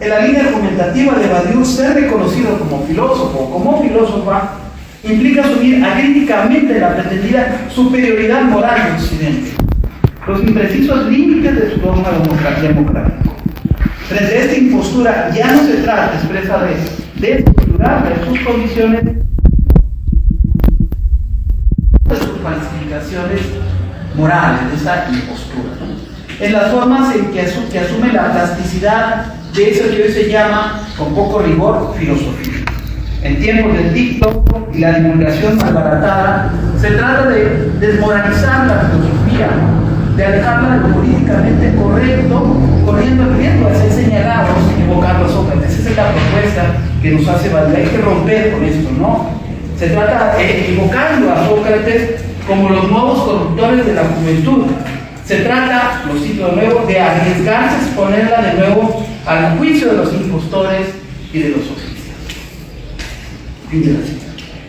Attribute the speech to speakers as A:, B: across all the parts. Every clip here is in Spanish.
A: En la línea argumentativa de Badiou, ser reconocido como filósofo o como filósofa implica asumir acríticamente la pretendida superioridad moral de Occidente, los imprecisos límites de su dogma democrático. Frente a esta impostura ya no se trata expresamente de estructurar de sus condiciones, de sus falsificaciones morales, de esa impostura, en las formas en que asume la plasticidad de eso que hoy se llama, con poco rigor, filosofía. En tiempos del TikTok y la divulgación malbaratada, se trata de desmoralizar la filosofía, de alejarla de lo políticamente correcto, corriendo el riesgo de ser señalados y evocar a Sócrates. Esa es la propuesta que nos hace Badiou. Hay que romper con esto, ¿no? Se trata de evocando a Sócrates como los nuevos corruptores de la juventud. Se trata, lo cito de nuevo, de arriesgarse a exponerla de nuevo al juicio de los impostores y de los sofistas. Fin de la cita.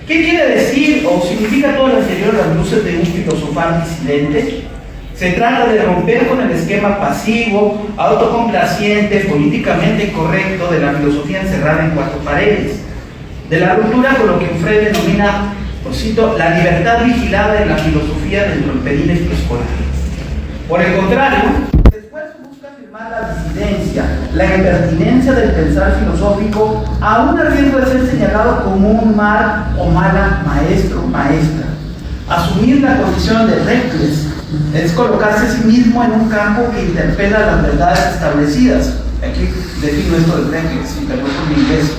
A: ¿Qué quiere decir o significa todo lo anterior a las luces de un filosofar disidente? Se trata de romper con el esquema pasivo, autocomplaciente, políticamente correcto de la filosofía encerrada en cuatro paredes, de la ruptura con lo que Freud denomina, lo cito, la libertad vigilada de la filosofía dentro del perímetro escolar. Por el contrario, el esfuerzo busca afirmar la disidencia, la impertinencia del pensar filosófico, aún a riesgo de ser señalado como un mal o mala maestro o maestra. Asumir la condición de reckless es colocarse a sí mismo en un campo que interpela las verdades establecidas. Aquí defino esto de reckless, interpreto en inglés.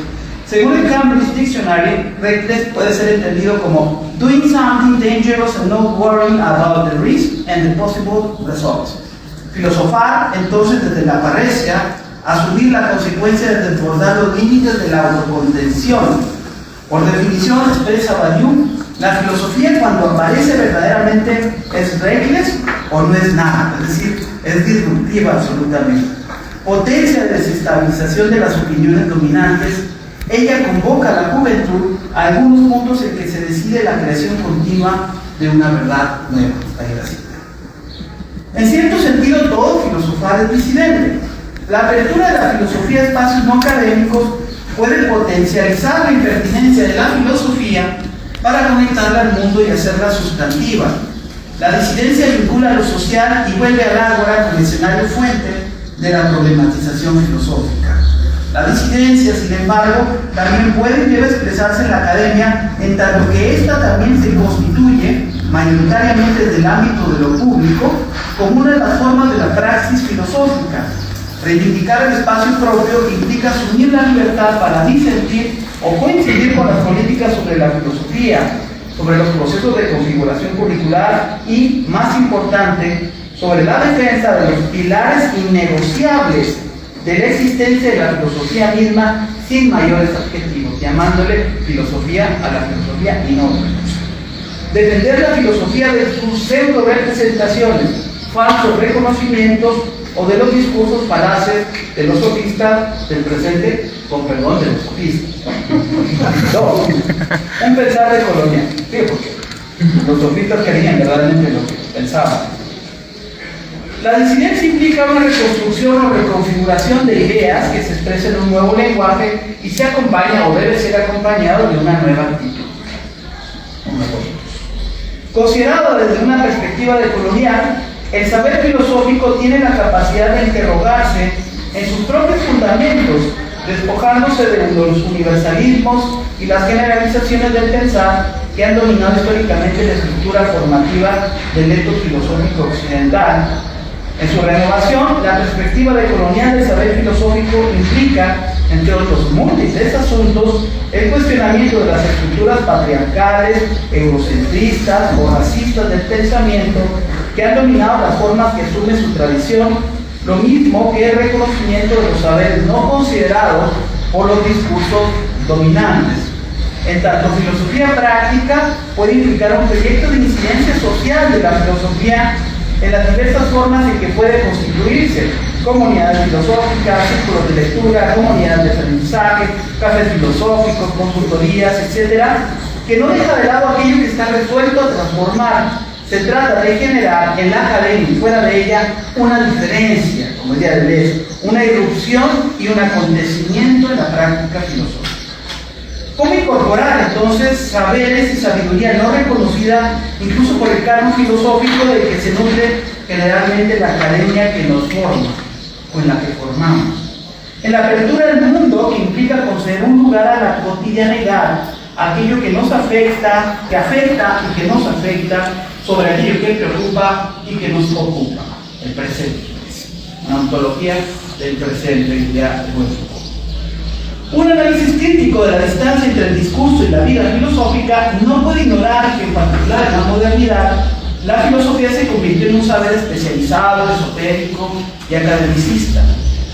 A: Según el Cambridge Dictionary, reckless puede ser entendido como doing something dangerous and not worrying about the risk and the possible results. Filosofar, entonces, desde la parresia, asumir la consecuencia de desbordar los límites de la autocontención. Por definición, expresa Badiou, la filosofía cuando aparece verdaderamente es reckless o no es nada, es decir, es disruptiva absolutamente. Potencia de desestabilización de las opiniones dominantes. Ella convoca a la juventud a algunos puntos en que se decide la creación continua de una verdad nueva. Ahí la cita. En cierto sentido, todo filosofar es disidente. La apertura de la filosofía a espacios no académicos puede potencializar la impertinencia de la filosofía para conectarla al mundo y hacerla sustantiva. La disidencia vincula lo social y vuelve al ágora como escenario fuente de la problematización filosófica. La disidencia, sin embargo, también puede y debe expresarse en la academia, en tanto que ésta también se constituye, mayoritariamente desde el ámbito de lo público, como una de las formas de la praxis filosófica. Reivindicar el espacio propio implica asumir la libertad para disentir o coincidir con las políticas sobre la filosofía, sobre los procesos de configuración curricular y, más importante, sobre la defensa de los pilares innegociables de la existencia de la filosofía misma sin mayores adjetivos, llamándole filosofía a la filosofía y no otra cosa. Defender la filosofía de sus pseudo representaciones, falsos reconocimientos o de los discursos falaces de los sofistas del presente, con perdón de los sofistas. No, un pensar de colonial. Sí, porque los sofistas querían verdaderamente lo que pensaban. La disidencia implica una reconstrucción o reconfiguración de ideas que se expresan en un nuevo lenguaje y se acompaña o debe ser acompañado de una nueva actitud. Considerado desde una perspectiva decolonial, el saber filosófico tiene la capacidad de interrogarse en sus propios fundamentos, despojándose de los universalismos y las generalizaciones del pensar que han dominado históricamente la estructura formativa del etos filosófico occidental. En su renovación, la perspectiva decolonial del saber filosófico implica, entre otros múltiples asuntos, el cuestionamiento de las estructuras patriarcales, eurocentristas o racistas del pensamiento que han dominado las formas que asume su tradición, lo mismo que el reconocimiento de los saberes no considerados por los discursos dominantes. En tanto, filosofía práctica puede implicar un proyecto de incidencia social de la filosofía en las diversas formas en que puede constituirse: comunidades filosóficas, círculos de lectura, comunidades de aprendizaje, cafés filosóficos, consultorías, etc., que no deja de lado aquello que está resuelto a transformar, Se trata de generar en la academia y fuera de ella una diferencia, como decía Deleuze, una irrupción y un acontecimiento en la práctica filosófica. ¿Cómo incorporar entonces saberes y sabiduría no reconocida incluso por el canon filosófico del que se nutre generalmente la academia que nos forma o en la que formamos? En la apertura del mundo, que implica conceder un lugar a la cotidianidad, aquello que nos afecta, que afecta y que nos afecta, sobre aquello que preocupa y que nos ocupa, el presente. Una ontología del presente, diría Rousseau. Un análisis crítico de la distancia entre el discurso y la vida filosófica no puede ignorar que, en particular en la modernidad, la filosofía se convirtió en un saber especializado, esotérico y academicista.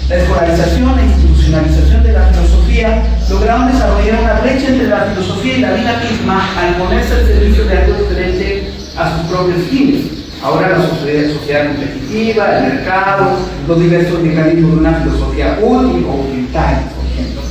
A: La escolarización e institucionalización de la filosofía lograron desarrollar una brecha entre la filosofía y la vida misma al ponerse al servicio de algo diferente a sus propios fines. Ahora la sociedad competitiva, el mercado, los diversos mecanismos de una filosofía útil o utilitaria, por ejemplo.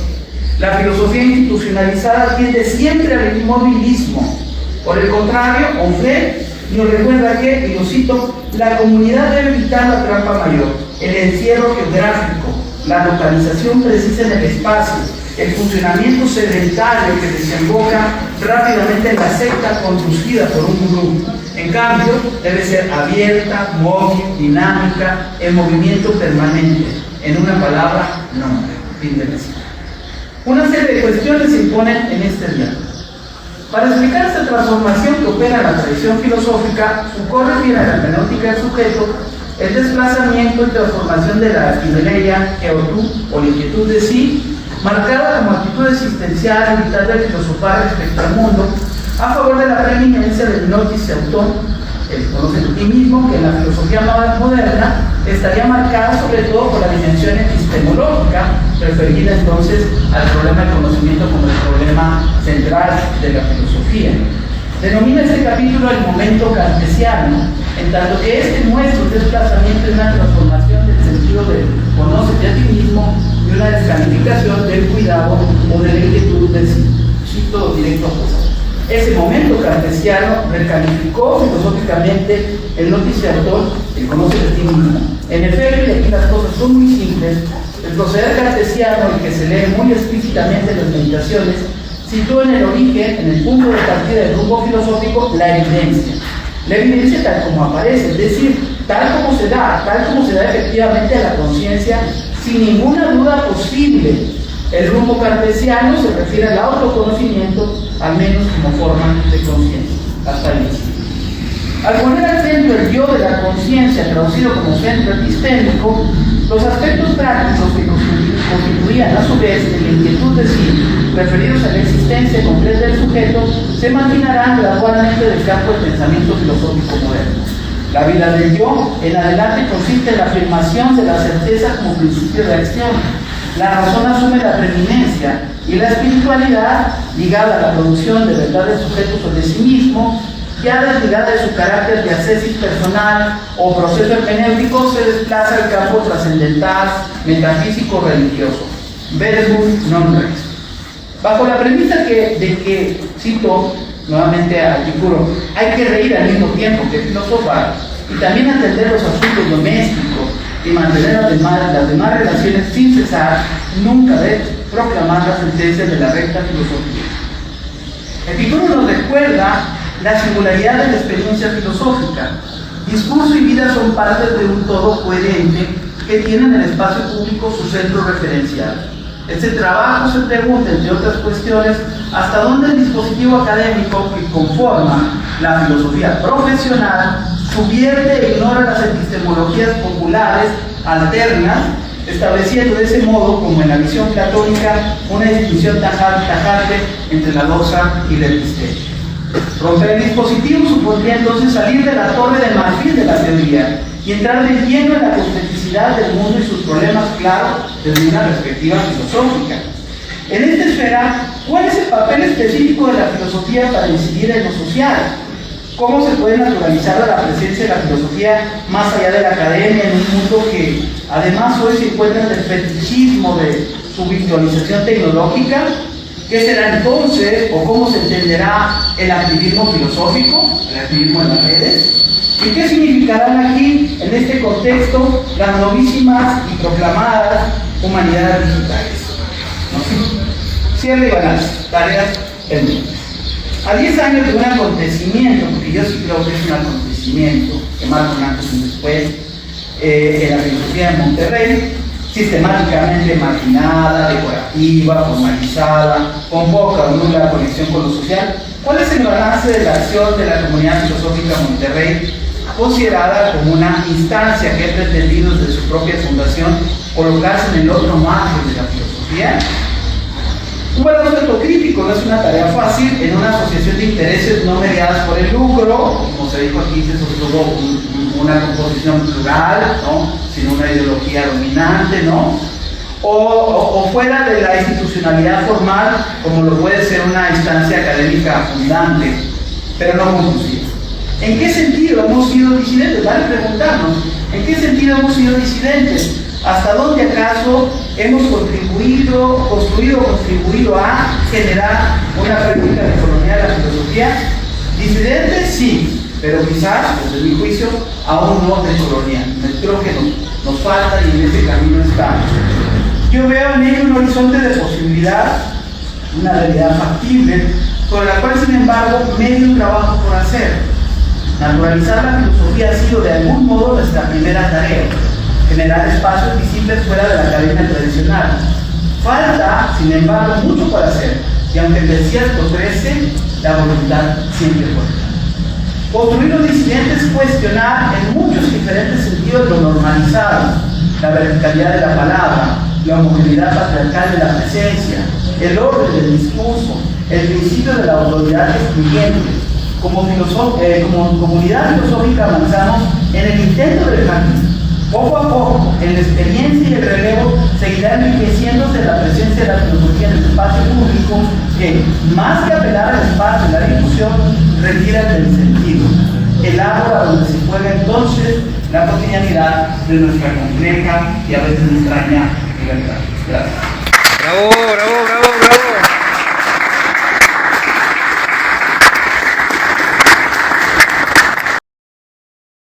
A: La filosofía institucionalizada tiende siempre al inmovilismo. Por el contrario, Onfray nos recuerda que, y lo cito, la comunidad debe evitar la trampa mayor, el encierro geográfico, la localización precisa en el espacio, el funcionamiento sedentario que desemboca rápidamente en la secta conducida por un gurú. En cambio, debe ser abierta, móvil, dinámica, en movimiento permanente. En una palabra, nombre. Fin de la cita. Una serie de cuestiones se imponen en este diálogo. Para explicar esta transformación que opera en la tradición filosófica, Foucault refiere a la hermenéutica del sujeto el desplazamiento y transformación de la equideleia, eotu, o la inquietud de sí, marcada como actitud existencial, vital de filosofar respecto al mundo, a favor de la preeminencia del notis auton, el conoce de ti mismo, que en la filosofía moderna estaría marcada sobre todo por la dimensión epistemológica, referida entonces al problema del conocimiento como el problema central de la filosofía. Denomina este capítulo el momento cartesiano, en tanto que este muestra un desplazamiento y una transformación del sentido de conócete a ti mismo y una descalificación del cuidado o de la inquietud del sí. Cito directo a Foucault. Ese momento cartesiano recalificó filosóficamente el notis auton, el conócete a ti mismo. En efecto, y aquí las cosas son muy simples, el proceder cartesiano, el que se lee muy explícitamente en las meditaciones, sitúa en el origen, en el punto de partida del rumbo filosófico, la evidencia. La evidencia tal como aparece, es decir, tal como se da efectivamente a la conciencia, sin ninguna duda posible. El rumbo cartesiano se refiere al autoconocimiento, al menos como forma de conciencia. Hasta ahí. Al poner al centro el yo de la conciencia, traducido como centro epistémico, los aspectos prácticos que constituían a su vez la inquietud de sí, referidos a la existencia completa del sujeto, se marginarán gradualmente del campo del pensamiento filosófico moderno. La vida del yo en adelante consiste en la afirmación de la certeza como principio de acción. La razón asume la preeminencia y la espiritualidad, ligada a la producción de verdades sujetos o de sí mismo, ya desligada de su carácter de ascesis personal o proceso hermenéutico, se desplaza al campo trascendental, metafísico, religioso. Verbum non res. Bajo la premisa de que, cito nuevamente a Epicuro, hay que reír al mismo tiempo que filosofar y también atender los asuntos domésticos y mantener las demás relaciones sin cesar, nunca de proclamar las sentencias de la recta filosofía. Epicuro nos recuerda la singularidad de la experiencia filosófica. Discurso y vida son partes de un todo coherente que tiene en el espacio público su centro referencial. Este trabajo se pregunta, entre otras cuestiones, hasta dónde el dispositivo académico que conforma la filosofía profesional subvierte e ignora las epistemologías populares alternas, estableciendo de ese modo, como en la visión platónica, una distinción tajante entre la doxa y la episteme. Romper el dispositivo supondría entonces salir de la torre de marfil de la teoría y entrar de lleno en la complejidad del mundo y sus problemas, claro, desde una perspectiva filosófica. En esta esfera, ¿cuál es el papel específico de la filosofía para incidir en lo social? ¿Cómo se puede naturalizar la presencia de la filosofía más allá de la academia en un mundo que además hoy se encuentra en el fetichismo de su virtualización tecnológica? ¿Qué será entonces, o cómo se entenderá el activismo filosófico, el activismo en las redes? ¿Y qué significarán aquí, en este contexto, las novísimas y proclamadas humanidades digitales? ¿No? Cierre y balance, tareas pendientes. A 10 años de un acontecimiento, porque yo sí creo que es un acontecimiento que marca un antes y un después, en la filosofía de Monterrey, sistemáticamente marginada, decorativa, formalizada, con poca o nula conexión con lo social, ¿cuál es el balance de la acción de la comunidad filosófica Monterrey, considerada como una instancia que ha pretendido desde su propia fundación colocarse en el otro margen de la filosofía? Un balance autocrítico no es una tarea fácil en una asociación de intereses no mediadas por el lucro, como se dijo aquí, se sostuvo una composición plural, ¿no? Sin una ideología dominante, ¿no? O fuera de la institucionalidad formal, como lo puede ser una instancia académica abundante, pero no conclusiva. ¿En qué sentido hemos sido disidentes? Vale preguntarnos, ¿en qué sentido hemos sido disidentes? ¿Hasta dónde acaso hemos contribuido a generar una práctica de economía de la filosofía? Disidentes sí, pero quizás, desde mi juicio, aún no descolonial. Creo que nos falta y en ese camino estamos. Yo veo en ello un horizonte de posibilidad, una realidad factible, sobre la cual, sin embargo, medio un trabajo por hacer. Naturalizar la filosofía ha sido de algún modo nuestra primera tarea. Generar espacios visibles fuera de la academia tradicional. Falta, sin embargo, mucho por hacer, y aunque el desierto crece, la voluntad siempre cuenta. Construir los disidentes es cuestionar en muchos diferentes sentidos lo normalizado, la verticalidad de la palabra, la homogeneidad patriarcal de la presencia, el orden del discurso, el principio de la autoridad excluyente. Como comunidad filosófica avanzamos en el intento del cambio. Poco a poco, en la experiencia y el relevo, seguirá enriqueciéndose la presencia de la filosofía en el espacio público, que, más que apelar al espacio y la difusión, retira del sentido, el ágora donde se juega entonces la cotidianidad de nuestra compleja y a veces extraña libertad. Gracias.
B: Bravo, bravo, bravo, bravo.